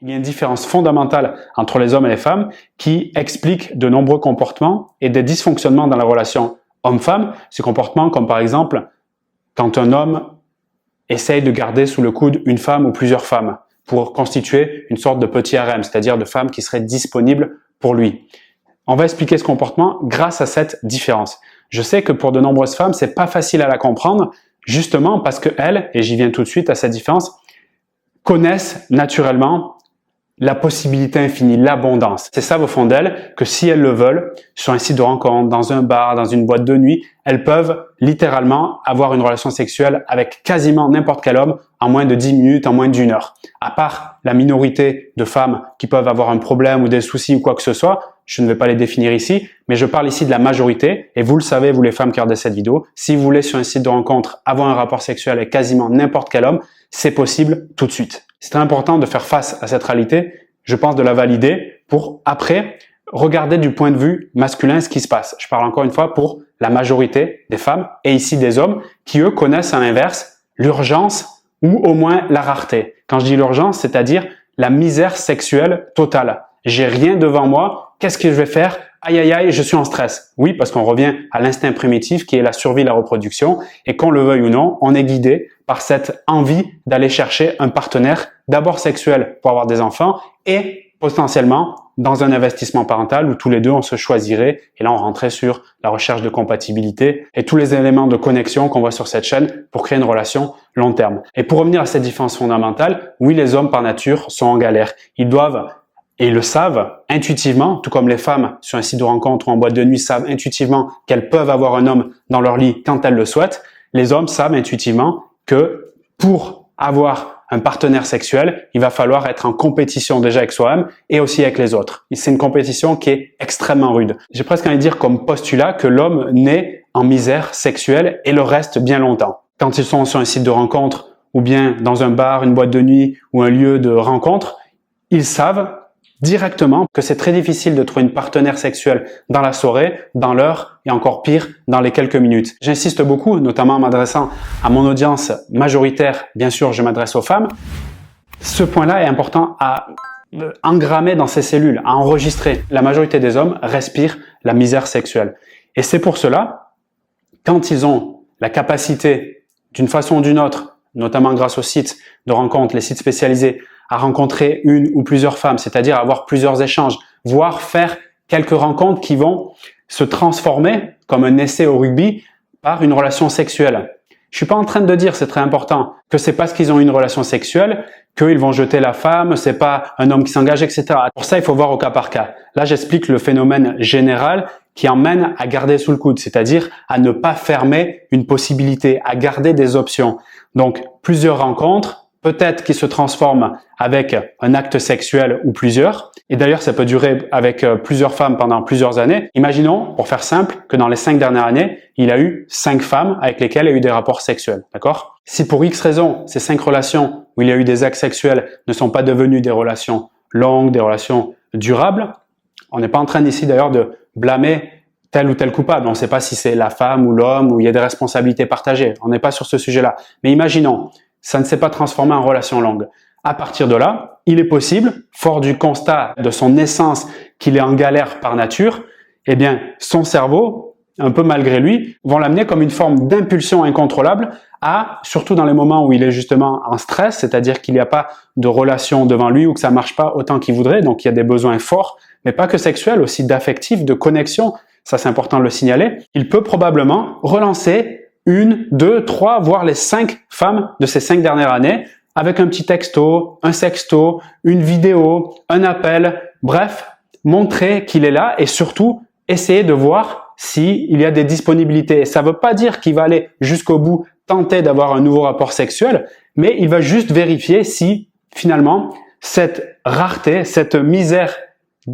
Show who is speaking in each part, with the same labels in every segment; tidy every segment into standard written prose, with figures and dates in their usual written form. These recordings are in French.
Speaker 1: Il y a une différence fondamentale entre les hommes et les femmes qui explique de nombreux comportements et des dysfonctionnements dans la relation homme-femme. Ces comportements comme par exemple quand un homme essaye de garder sous le coude une femme ou plusieurs femmes pour constituer une sorte de petit harem, c'est-à-dire de femmes qui seraient disponibles pour lui. On va expliquer ce comportement grâce à cette différence. Je sais que pour de nombreuses femmes, c'est pas facile à la comprendre, justement parce que elles, et j'y viens tout de suite à cette différence, connaissent naturellement la possibilité infinie, l'abondance. C'est ça au fond d'elles, que si elles le veulent, sur un site de rencontre, dans un bar, dans une boîte de nuit, elles peuvent littéralement avoir une relation sexuelle avec quasiment n'importe quel homme en moins de 10 minutes, en moins d'1 heure. À part la minorité de femmes qui peuvent avoir un problème ou des soucis ou quoi que ce soit, je ne vais pas les définir ici, mais je parle ici de la majorité, et vous le savez, vous les femmes qui regardez cette vidéo, si vous voulez sur un site de rencontre avoir un rapport sexuel avec quasiment n'importe quel homme, c'est possible tout de suite. C'est très important de faire face à cette réalité, je pense de la valider pour après regarder du point de vue masculin ce qui se passe. Je parle encore une fois pour la majorité des femmes et ici des hommes qui eux connaissent à l'inverse l'urgence ou au moins la rareté. Quand je dis l'urgence, c'est-à-dire la misère sexuelle totale. J'ai rien devant moi, qu'est-ce que je vais faire? Aïe aïe aïe, je suis en stress. Oui, parce qu'on revient à l'instinct primitif qui est la survie et la reproduction et qu'on le veuille ou non, on est guidé par cette envie d'aller chercher un partenaire, d'abord sexuel pour avoir des enfants et potentiellement dans un investissement parental où tous les deux on se choisirait et là on rentrait sur la recherche de compatibilité et tous les éléments de connexion qu'on voit sur cette chaîne pour créer une relation long terme. Et pour revenir à cette différence fondamentale, oui, les hommes par nature sont en galère. Ils doivent et ils le savent intuitivement, tout comme les femmes sur un site de rencontre ou en boîte de nuit savent intuitivement qu'elles peuvent avoir un homme dans leur lit quand elles le souhaitent. Les hommes savent intuitivement que pour avoir un partenaire sexuel, il va falloir être en compétition déjà avec soi-même et aussi avec les autres. C'est une compétition qui est extrêmement rude. J'ai presque envie de dire comme postulat que l'homme naît en misère sexuelle et le reste bien longtemps. Quand ils sont sur un site de rencontre ou bien dans un bar, une boîte de nuit ou un lieu de rencontre, ils savent directement que c'est très difficile de trouver une partenaire sexuelle dans la soirée, dans l'heure et encore pire, dans les quelques minutes. J'insiste beaucoup, notamment en m'adressant à mon audience majoritaire, bien sûr je m'adresse aux femmes. Ce point-là est important à engrammer dans ses cellules, à enregistrer. La majorité des hommes respirent la misère sexuelle. Et c'est pour cela, quand ils ont la capacité, d'une façon ou d'une autre, notamment grâce aux sites de rencontres, les sites spécialisés, à rencontrer une ou plusieurs femmes, c'est-à-dire avoir plusieurs échanges, voire faire quelques rencontres qui vont se transformer, comme un essai au rugby, par une relation sexuelle. Je suis pas en train de dire, c'est très important, que c'est parce qu'ils ont une relation sexuelle qu'ils vont jeter la femme, c'est pas un homme qui s'engage, etc. Pour ça, il faut voir au cas par cas. Là, j'explique le phénomène général qui emmène à garder sous le coude, c'est-à-dire à ne pas fermer une possibilité, à garder des options. Donc, plusieurs rencontres, peut-être qui se transforment avec un acte sexuel ou plusieurs. Et d'ailleurs, ça peut durer avec plusieurs femmes pendant plusieurs années. Imaginons, pour faire simple, que dans les 5 dernières années, il a eu 5 femmes avec lesquelles il a eu des rapports sexuels. D'accord? Si pour X raisons, ces 5 relations où il y a eu des actes sexuels ne sont pas devenues des relations longues, des relations durables, on n'est pas en train ici d'ailleurs de blâmer tel ou tel coupable. On ne sait pas si c'est la femme ou l'homme, ou il y a des responsabilités partagées. On n'est pas sur ce sujet-là. Mais imaginons, ça ne s'est pas transformé en relation longue. À partir de là, il est possible, fort du constat de son naissance qu'il est en galère par nature, eh bien, son cerveau, un peu malgré lui, vont l'amener comme une forme d'impulsion incontrôlable à, surtout dans les moments où il est justement en stress, c'est-à-dire qu'il n'y a pas de relation devant lui ou que ça marche pas autant qu'il voudrait, donc il y a des besoins forts, mais pas que sexuels, aussi d'affectifs, de connexion, ça c'est important de le signaler. Il peut probablement relancer 1, 2, 3, voire les 5 femmes de ces 5 dernières années avec un petit texto, un sexto, une vidéo, un appel, bref, montrer qu'il est là et surtout essayer de voir s'il y a des disponibilités. Et ça ne veut pas dire qu'il va aller jusqu'au bout, tenter d'avoir un nouveau rapport sexuel, mais il va juste vérifier si finalement cette rareté, cette misère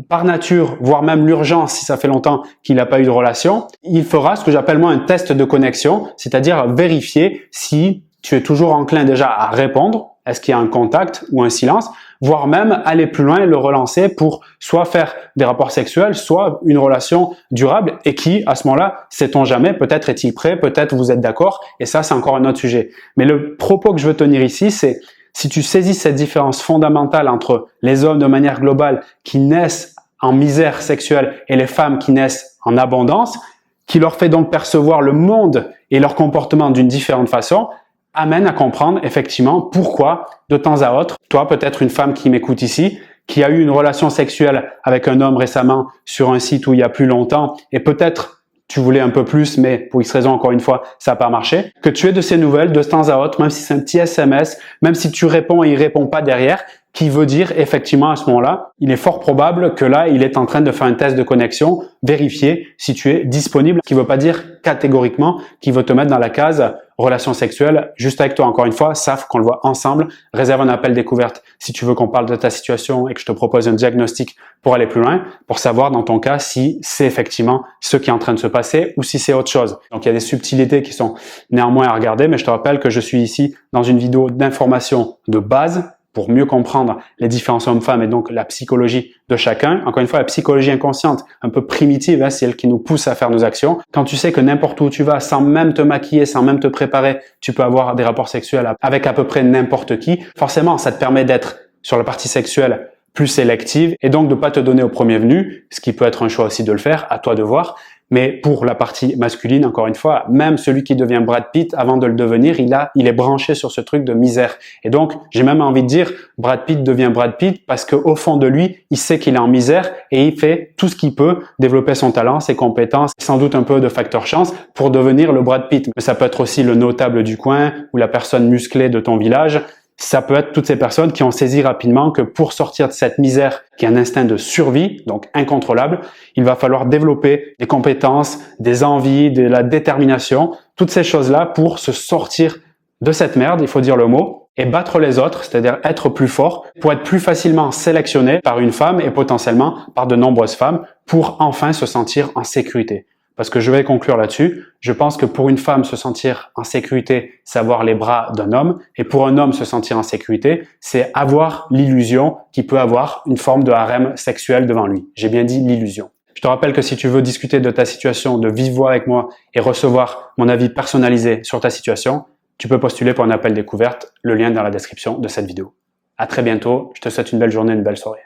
Speaker 1: par nature, voire même l'urgence, si ça fait longtemps qu'il n'a pas eu de relation, il fera ce que j'appelle moi un test de connexion, c'est-à-dire vérifier si tu es toujours enclin déjà à répondre, est-ce qu'il y a un contact ou un silence, voire même aller plus loin et le relancer pour soit faire des rapports sexuels, soit une relation durable et qui, à ce moment-là, sait-on jamais, peut-être est-il prêt, peut-être vous êtes d'accord, et ça c'est encore un autre sujet. Mais le propos que je veux tenir ici, c'est Si tu saisis cette différence fondamentale entre les hommes de manière globale qui naissent en misère sexuelle et les femmes qui naissent en abondance, qui leur fait donc percevoir le monde et leur comportement d'une différente façon, amène à comprendre effectivement pourquoi de temps à autre, toi peut-être une femme qui m'écoute ici, qui a eu une relation sexuelle avec un homme récemment sur un site où il y a plus longtemps et peut-être tu voulais un peu plus, mais pour X raison, encore une fois, ça n'a pas marché, que tu aies de ces nouvelles de temps à autre, même si c'est un petit SMS, même si tu réponds et il répond pas derrière, qui veut dire effectivement à ce moment-là, il est fort probable que là, il est en train de faire un test de connexion, vérifier si tu es disponible, ce qui ne veut pas dire catégoriquement qu'il veut te mettre dans la case relation sexuelle juste avec toi. Encore une fois, ça, faut qu'on le voit ensemble. Réserve un appel découverte si tu veux qu'on parle de ta situation et que je te propose un diagnostic pour aller plus loin, pour savoir dans ton cas si c'est effectivement ce qui est en train de se passer ou si c'est autre chose. Donc, il y a des subtilités qui sont néanmoins à regarder, mais je te rappelle que je suis ici dans une vidéo d'information de base pour mieux comprendre les différences hommes-femmes et donc la psychologie de chacun. Encore une fois, la psychologie inconsciente, un peu primitive, c'est elle qui nous pousse à faire nos actions. Quand tu sais que n'importe où tu vas, sans même te maquiller, sans même te préparer, tu peux avoir des rapports sexuels avec à peu près n'importe qui, forcément, ça te permet d'être sur la partie sexuelle plus sélective et donc de pas te donner au premier venu, ce qui peut être un choix aussi de le faire, à toi de voir. Mais pour la partie masculine, encore une fois, même celui qui devient Brad Pitt, avant de le devenir, il est branché sur ce truc de misère. Et donc, j'ai même envie de dire, Brad Pitt devient Brad Pitt parce qu'au fond de lui, il sait qu'il est en misère et il fait tout ce qu'il peut, développer son talent, ses compétences, sans doute un peu de facteur chance pour devenir le Brad Pitt. Mais ça peut être aussi le notable du coin ou la personne musclée de ton village. Ça peut être toutes ces personnes qui ont saisi rapidement que pour sortir de cette misère qui est un instinct de survie, donc incontrôlable, il va falloir développer des compétences, des envies, de la détermination, toutes ces choses-là pour se sortir de cette merde, il faut dire le mot, et battre les autres, c'est-à-dire être plus fort, pour être plus facilement sélectionné par une femme et potentiellement par de nombreuses femmes pour enfin se sentir en sécurité. Parce que je vais conclure là-dessus, je pense que pour une femme se sentir en sécurité, c'est avoir les bras d'un homme, et pour un homme se sentir en sécurité, c'est avoir l'illusion qu'il peut avoir une forme de harem sexuel devant lui. J'ai bien dit l'illusion. Je te rappelle que si tu veux discuter de ta situation de vive voix avec moi et recevoir mon avis personnalisé sur ta situation, tu peux postuler pour un appel découverte, le lien est dans la description de cette vidéo. À très bientôt, je te souhaite une belle journée, une belle soirée.